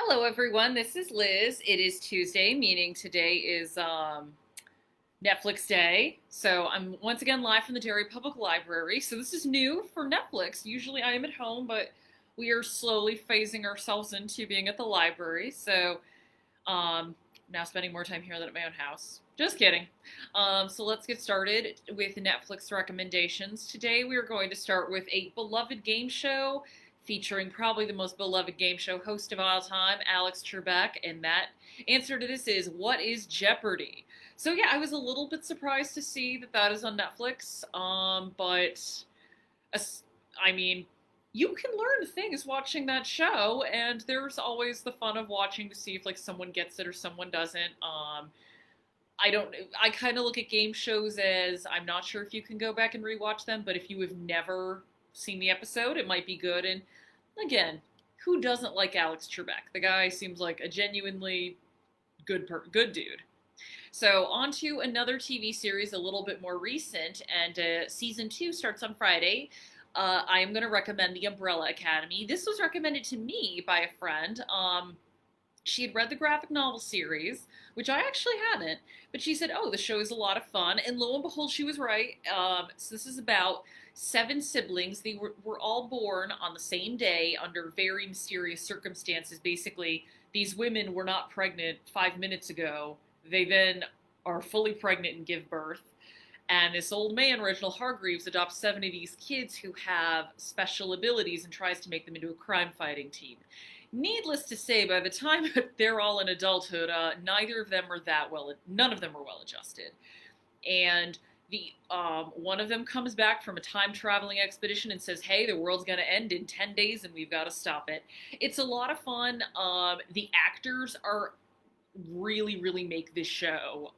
Hello, everyone. This is Liz. It is Tuesday, meaning today is Netflix Day. So I'm once again live from the Derry Public Library. So this is new for Netflix. Usually I am at home, but we are slowly phasing ourselves into being at the library. So um, now spending more time here than at my own house. Just kidding. So let's get started with Netflix recommendations. Today we are going to start with a beloved game show featuring probably the most beloved game show host of all time, Alex Trebek. And that answer to this is, what is Jeopardy? So yeah, I was a little bit surprised to see that that is on Netflix. But I mean, you can learn things watching that show, and there's always the fun of watching to see if like someone gets it or someone doesn't. I don't. I kind of look at game shows as, I'm not sure if you can go back and rewatch them, but if you have never seen the episode, it might be good. And again, who doesn't like Alex Trebek? The guy seems like a genuinely good dude. So on to another TV series, a little bit more recent, and season 2 starts on Friday. I am going to recommend The Umbrella Academy. This was recommended to me by a friend. She had read the graphic novel series, which I actually hadn't, but she said, "Oh, the show is a lot of fun," and lo and behold, she was right. So this is about 7 siblings. They were all born on the same day under very mysterious circumstances. Basically, these women were not pregnant 5 minutes ago. They then are fully pregnant and give birth. And this old man, Reginald Hargreaves, adopts 7 of these kids who have special abilities and tries to make them into a crime fighting team. Needless to say, by the time they're all in adulthood, none of them are well adjusted. And the one of them comes back from a time traveling expedition and says, "Hey, the world's gonna end in 10 days, and we've got to stop it." It's a lot of fun. The actors are really make this show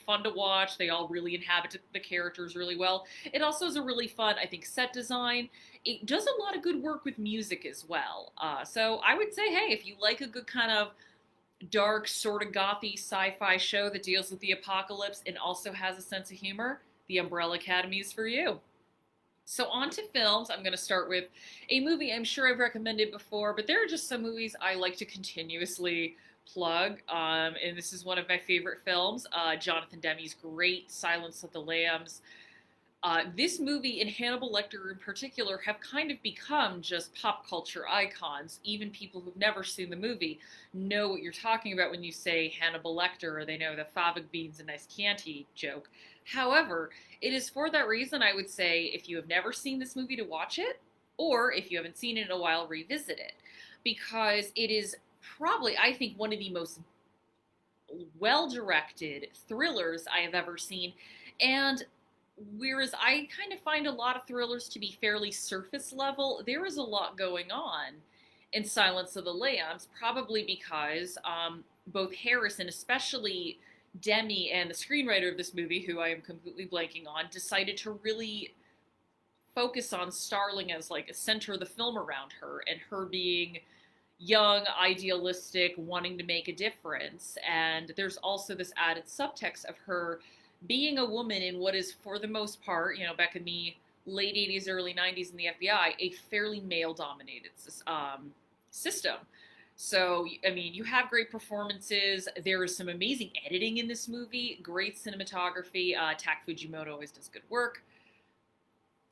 fun to watch. They all really inhabit the characters really well. It also is a really fun, I think, set design. It does a lot of good work with music as well. So I would say, hey, if you like a good kind of dark, sort of gothy sci-fi show that deals with the apocalypse and also has a sense of humor, The Umbrella Academy is for you. So on to films. I'm going to start with a movie I'm sure I've recommended before, but there are just some movies I like to continuously plug. And this is one of my favorite films. Jonathan Demme's great Silence of the Lambs. This movie and Hannibal Lecter in particular have kind of become just pop culture icons. Even people who've never seen the movie know what you're talking about when you say Hannibal Lecter, or they know the fava beans and nice Chianti joke. However, it is for that reason I would say, if you have never seen this movie, to watch it, or if you haven't seen it in a while, revisit it. Because it is probably, I think, one of the most well directed thrillers I have ever seen. And whereas I kind of find a lot of thrillers to be fairly surface level, there is a lot going on in Silence of the Lambs, probably because both Harris and especially Demme and the screenwriter of this movie, who I am completely blanking on, decided to really focus on Starling as like a center of the film around her, and her being young, idealistic, wanting to make a difference. And there's also this added subtext of her being a woman in what is, for the most part, back in the late 80s, early 90s in the FBI, a fairly male dominated system. So, I mean, you have great performances. There is some amazing editing in this movie, great cinematography. Tak Fujimoto always does good work.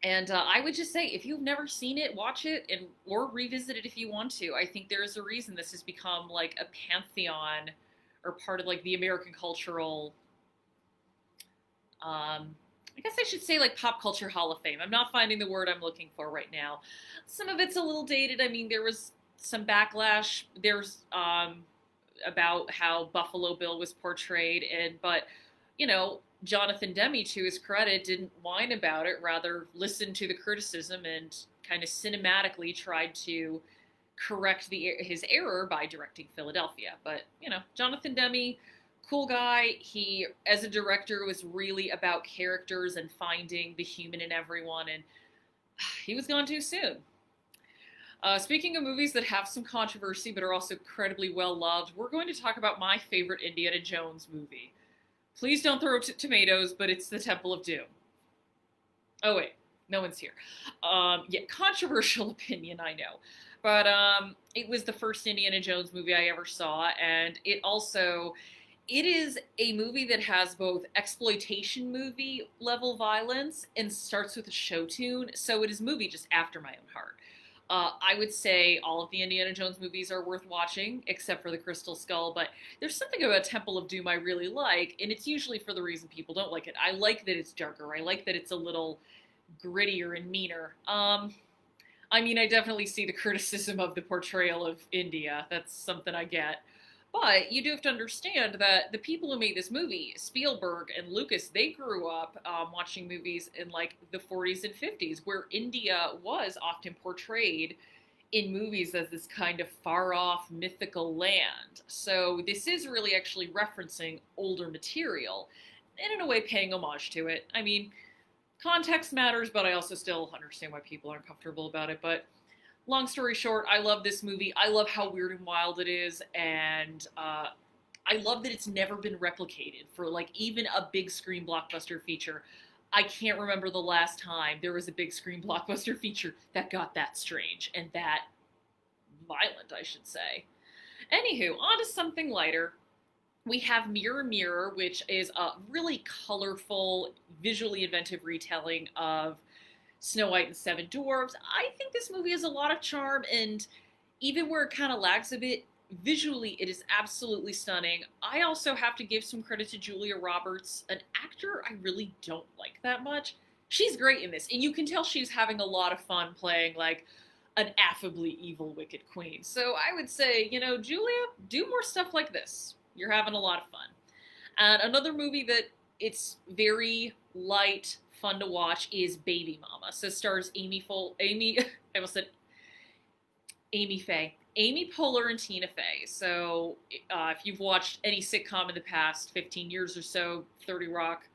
And I would just say, if you've never seen it, watch it or revisit it if you want to. I think there is a reason this has become like a pantheon, or part of like the American cultural, I guess I should say like pop culture hall of fame. I'm not finding the word I'm looking for right now. Some of it's a little dated. I mean, there was some backlash. There's about how Buffalo Bill was portrayed, but Jonathan Demme, to his credit, didn't whine about it, rather listened to the criticism and kind of cinematically tried to correct his error by directing Philadelphia. But, Jonathan Demme, cool guy. He, as a director, was really about characters and finding the human in everyone, and he was gone too soon. Speaking of movies that have some controversy but are also incredibly well loved, we're going to talk about my favorite Indiana Jones movie. Please don't throw tomatoes, but it's The Temple of Doom. Oh, wait. No one's here. Yeah, controversial opinion, I know. But it was the first Indiana Jones movie I ever saw, and it is a movie that has both exploitation movie level violence and starts with a show tune, so it is a movie just after my own heart. I would say all of the Indiana Jones movies are worth watching, except for The Crystal Skull, but there's something about Temple of Doom I really like, and it's usually for the reason people don't like it. I like that it's darker, I like that it's a little grittier and meaner. I mean, I definitely see the criticism of the portrayal of India. That's something I get. But you do have to understand that the people who made this movie, Spielberg and Lucas, they grew up watching movies in like the 40s and 50s, where India was often portrayed in movies as this kind of far off mythical land. So this is really actually referencing older material and in a way paying homage to it. I mean, context matters, but I also still understand why people aren't comfortable about it. But long story short, I love this movie. I love how weird and wild it is, and I love that it's never been replicated for like even a big screen blockbuster feature. I can't remember the last time there was a big screen blockbuster feature that got that strange and that violent, I should say. Anywho, on to something lighter. We have Mirror Mirror, which is a really colorful, visually inventive retelling of Snow White and the Seven Dwarfs. I think this movie has a lot of charm, and even where it kind of lags a bit, visually it is absolutely stunning. I also have to give some credit to Julia Roberts, an actor I really don't like that much. She's great in this, and you can tell she's having a lot of fun playing like an affably evil wicked queen. So I would say, Julia, do more stuff like this. You're having a lot of fun. And another movie that it's very light, fun to watch is Baby Mama. So it stars I almost said Amy Faye. Amy Poehler and Tina Fey. So if you've watched any sitcom in the past 15 years or so, 30 Rock,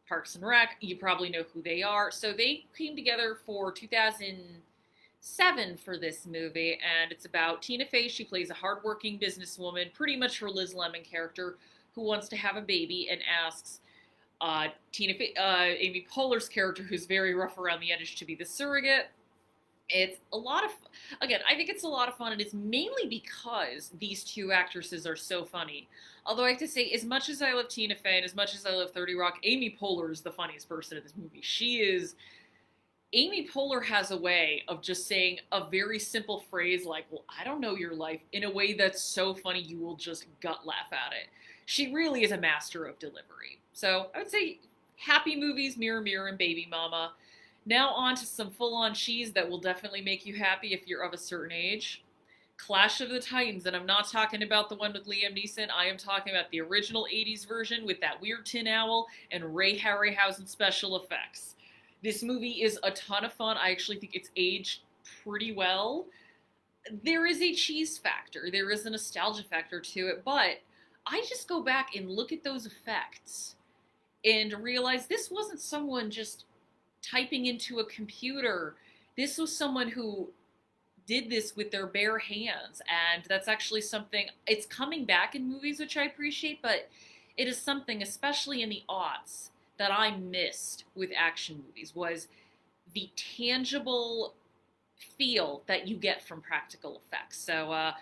Parks and Rec, you probably know who they are. So they came together for 2007 for this movie, and it's about Tina Fey. She plays a hardworking businesswoman, pretty much her Liz Lemon character, who wants to have a baby and asks Amy Poehler's character, who's very rough around the edges, to be the surrogate. It's a lot of, again, I think it's a lot of fun, and it's mainly because these two actresses are so funny. Although I have to say, as much as I love Tina Fey and as much as I love 30 Rock, Amy Poehler is the funniest person in this movie. Amy Poehler has a way of just saying a very simple phrase like, well, I don't know your life, in a way that's so funny you will just gut laugh at it. She really is a master of delivery. So I would say happy movies, Mirror Mirror and Baby Mama. Now on to some full-on cheese that will definitely make you happy if you're of a certain age. Clash of the Titans, and I'm not talking about the one with Liam Neeson. I am talking about the original 80s version with that weird tin owl and Ray Harryhausen special effects. This movie is a ton of fun. I actually think it's aged pretty well. There is a cheese factor. There is a nostalgia factor to it, but I just go back and look at those effects and realize this wasn't someone just typing into a computer. This was someone who did this with their bare hands, and that's actually something, it's coming back in movies, which I appreciate, but it is something, especially in the aughts, that I missed with action movies, was the tangible feel that you get from practical effects. So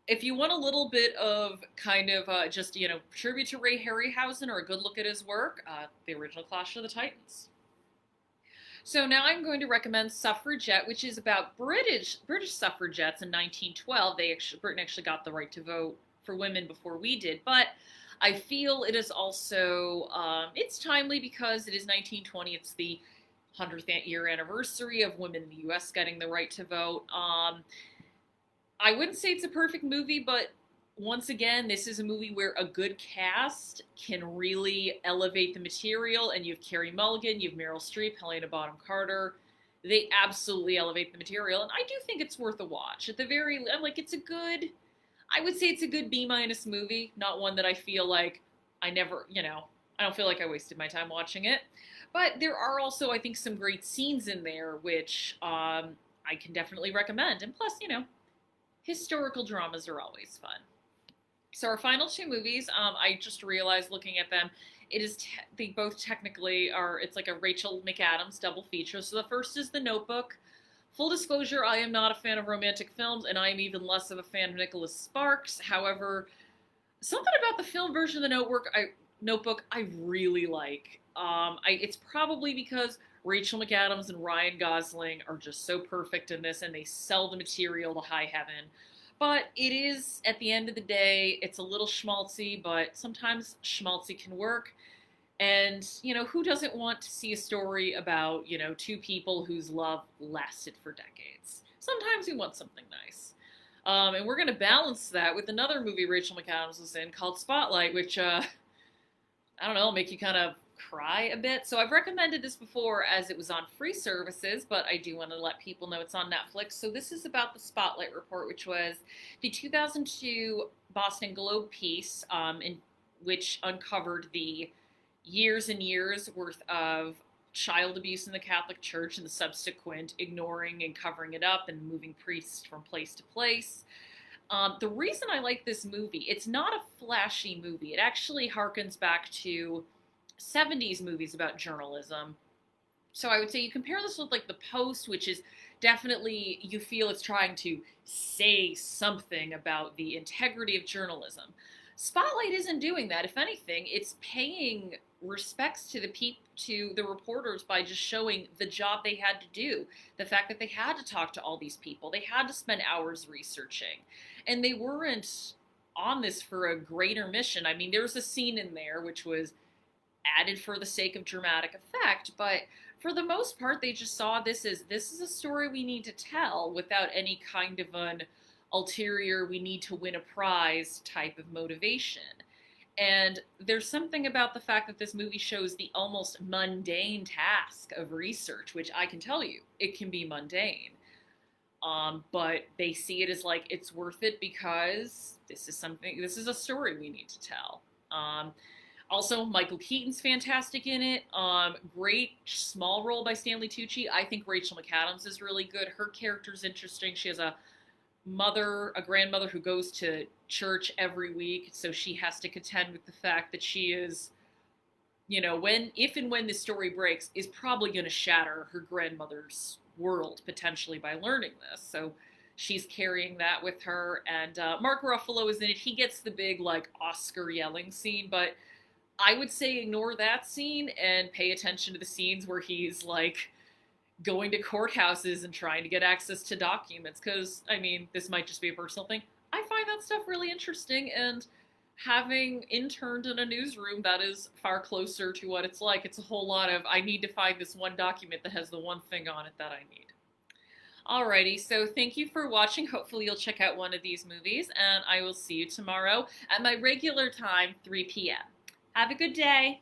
if you want a little bit of kind of just, tribute to Ray Harryhausen or a good look at his work, the original Clash of the Titans. So now I'm going to recommend Suffragette, which is about British suffragettes in 1912. Britain actually got the right to vote for women before we did, but I feel it is also, it's timely because it is 1920. It's the 100th year anniversary of women in the U.S. getting the right to vote. I wouldn't say it's a perfect movie, but once again, this is a movie where a good cast can really elevate the material, and you have Carey Mulligan, you have Meryl Streep, Helena Bonham Carter. They absolutely elevate the material, and I do think it's worth a watch. At the very, it's a good, I would say it's a good B- movie, not one that I feel like I don't feel like I wasted my time watching it. But there are also, I think, some great scenes in there, which I can definitely recommend. And plus, historical dramas are always fun. So our final two movies, I just realized looking at them, they both technically are, it's like a Rachel McAdams double feature. So the first is The Notebook, Full disclosure, I am not a fan of romantic films, and I am even less of a fan of Nicholas Sparks. However, something about the film version of the Notebook I really like. It's probably because Rachel McAdams and Ryan Gosling are just so perfect in this, and they sell the material to high heaven. But it is, at the end of the day, it's a little schmaltzy, but sometimes schmaltzy can work. And, who doesn't want to see a story about, two people whose love lasted for decades? Sometimes we want something nice. And we're going to balance that with another movie Rachel McAdams was in called Spotlight, which, I don't know, make you kind of cry a bit. So I've recommended this before as it was on free services, but I do want to let people know it's on Netflix. So this is about the Spotlight Report, which was the 2002 Boston Globe piece, in which uncovered the years and years worth of child abuse in the Catholic Church and the subsequent ignoring and covering it up and moving priests from place to place. The reason I like this movie, it's not a flashy movie. It actually harkens back to 70s movies about journalism. So I would say you compare this with like The Post, which is definitely, you feel it's trying to say something about the integrity of journalism. Spotlight isn't doing that. If anything, it's paying respects to the reporters by just showing the job they had to do, the fact that they had to talk to all these people, they had to spend hours researching, and they weren't on this for a greater mission. I mean, there was a scene in there which was added for the sake of dramatic effect, but for the most part, they just saw this is a story we need to tell without any kind of an ulterior, we need to win a prize type of motivation. And there's something about the fact that this movie shows the almost mundane task of research, which I can tell you, it can be mundane. But they see it as like it's worth it because this is a story we need to tell. Also, Michael Keaton's fantastic in it. Great small role by Stanley Tucci. I think Rachel McAdams is really good. Her character's interesting. She has a grandmother who goes to church every week, so she has to contend with the fact that she is, if and when this story breaks, is probably going to shatter her grandmother's world potentially by learning this. So she's carrying that with her, and Mark Ruffalo is in it. He gets the big like Oscar yelling scene, but I would say ignore that scene and pay attention to the scenes where he's like going to courthouses and trying to get access to documents, because, I mean, this might just be a personal thing. I find that stuff really interesting, and having interned in a newsroom, that is far closer to what it's like. It's a whole lot of, I need to find this one document that has the one thing on it that I need. Alrighty, so thank you for watching. Hopefully you'll check out one of these movies, and I will see you tomorrow at my regular time, 3 p.m. Have a good day.